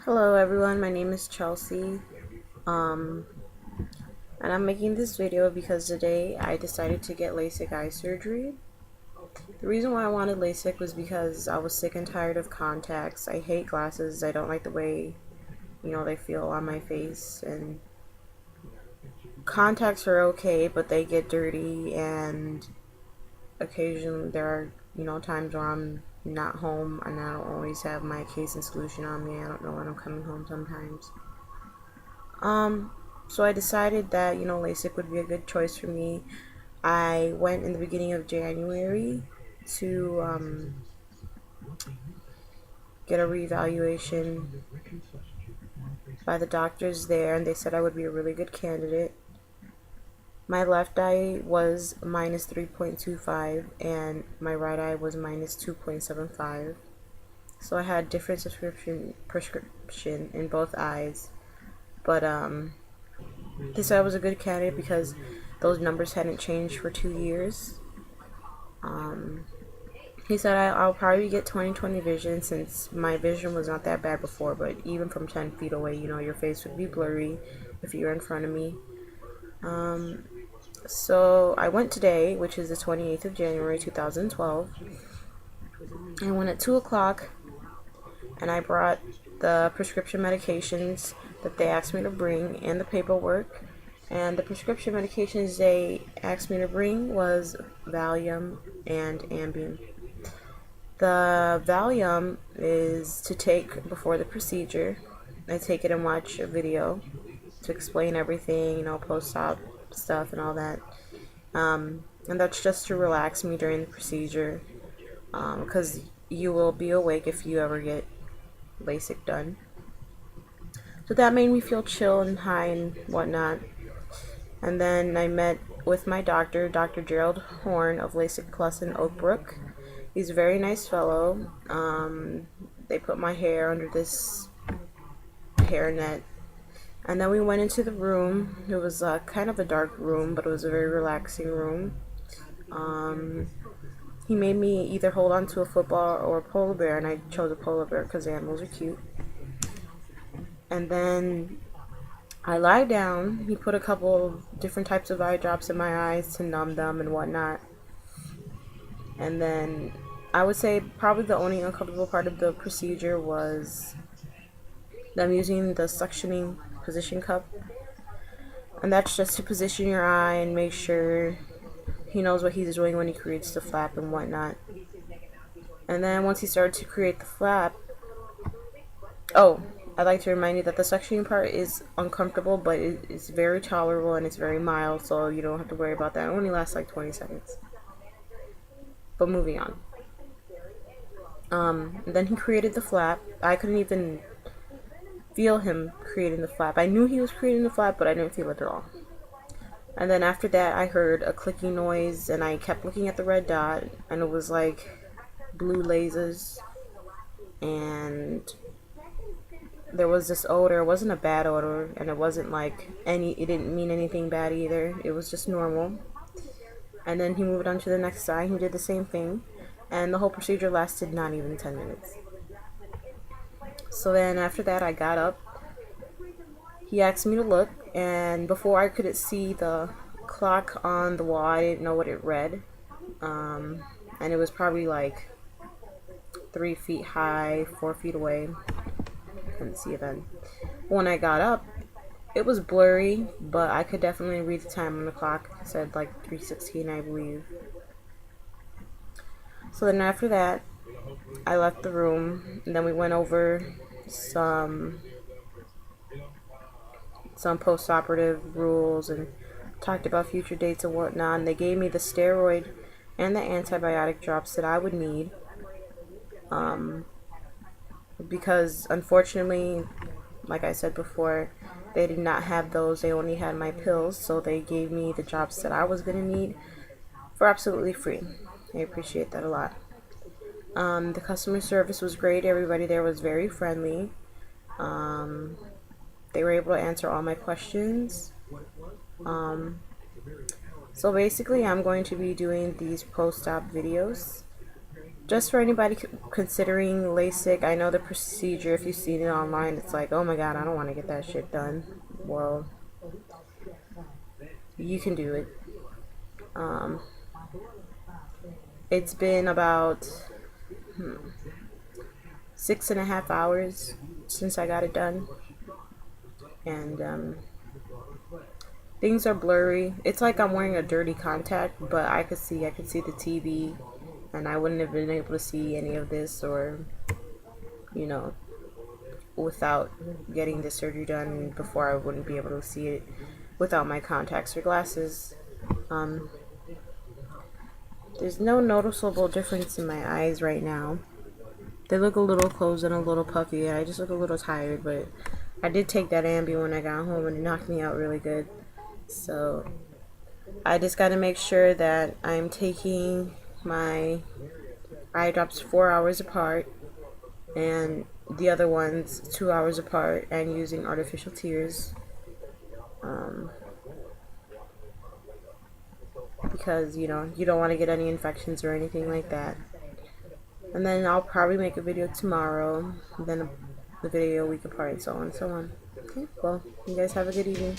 Hello everyone, my name is Chelsea, um, and I'm making this video because today I decided to get LASIK eye surgery. The reason why I wanted LASIK was because I was sick and tired of contacts. I hate glasses. I don't like the way, they feel on my face, and contacts are okay, but they get dirty, and occasionally there are, times where I'm not home and I don't always have my case and solution on me. I don't know when I'm coming home sometimes. Um, so I decided that, LASIK would be a good choice for me. I went in the beginning of January to get a reevaluation by the doctors there, and they said I would be a really good candidate. My left eye was minus 3.25, and my right eye was minus 2.75. So I had different prescription in both eyes, but they said I was a good candidate because those numbers hadn't changed for 2 years. He said I'll probably get 20/20 vision since my vision was not that bad before, but even from 10 feet away, your face would be blurry if you're in front of me. So I went today, which is the 28th of January 2012. I went at 2 o'clock, and I brought the prescription medications that they asked me to bring and the paperwork. And the prescription medications they asked me to bring was Valium and Ambien. The Valium is to take before the procedure. I take it and watch a video to explain everything, post-op stuff and all that. And that's just to relax me during the procedure, because you will be awake if you ever get LASIK done. So that made me feel chill and high and whatnot. And then I met with my doctor, Dr. Gerald Horn of LASIK Plus in Oak Brook. He's a very nice fellow. They put my hair under this hairnet. And then we went into the room. It was kind of a dark room, but it was a very relaxing room. He made me either hold on to a football or a polar bear, and I chose a polar bear because animals are cute. And then I lied down. He put a couple different types of eye drops in my eyes to numb them and whatnot. And then I would say probably the only uncomfortable part of the procedure was them using the suctioning position cup. And that's just to position your eye and make sure he knows what he's doing when he creates the flap and whatnot. And then once he started to create the flap, I'd like to remind you that the suctioning part is uncomfortable, but it's very tolerable and it's very mild, so you don't have to worry about that. It only lasts like 20 seconds. But moving on. And then he created the flap. I couldn't even feel him creating the flap. I knew he was creating the flap, but I didn't feel it at all. And then after that, I heard a clicking noise, and I kept looking at the red dot, and it was like blue lasers, and there was this odor. It wasn't a bad odor, and it wasn't like it didn't mean anything bad either. It was just normal. And then he moved on to the next side. He did the same thing, and the whole procedure lasted not even 10 minutes. So then after that, I got up. He asked me to look, and before I could see the clock on the wall, I didn't know what it read. And it was probably like 3 feet high, 4 feet away. Couldn't see it then. When I got up, it was blurry, but I could definitely read the time on the clock. It said like 3:16, I believe. So then after that, I left the room, and then we went over some post-operative rules and talked about future dates and whatnot. And they gave me the steroid and the antibiotic drops that I would need, because unfortunately, like I said before, they did not have those. They only had my pills, so they gave me the drops that I was going to need for absolutely free. I appreciate that a lot. The customer service was great. Everybody there was very friendly. They were able to answer all my questions. So basically, I'm going to be doing these post-op videos just for anybody considering LASIK, I know the procedure, if you've seen it online, it's like, oh my god, I don't want to get that shit done. Well, you can do it. It's been about 6.5 hours since I got it done, and things are blurry. It's like I'm wearing a dirty contact, but I could see the TV, and I wouldn't have been able to see any of this, or you know, without getting the surgery done before, I wouldn't be able to see it without my contacts or glasses. There's no noticeable difference in my eyes right now. They look a little closed and a little puffy, and I just look a little tired, but I did take that Ambien when I got home, and it knocked me out really good. So I just got to make sure that I'm taking my eye drops 4 hours apart, and the other ones 2 hours apart, and using artificial tears. Because you don't want to get any infections or anything like that. And then I'll probably make a video tomorrow, then the video a week apart, and so on and so on. Okay, well, you guys have a good evening.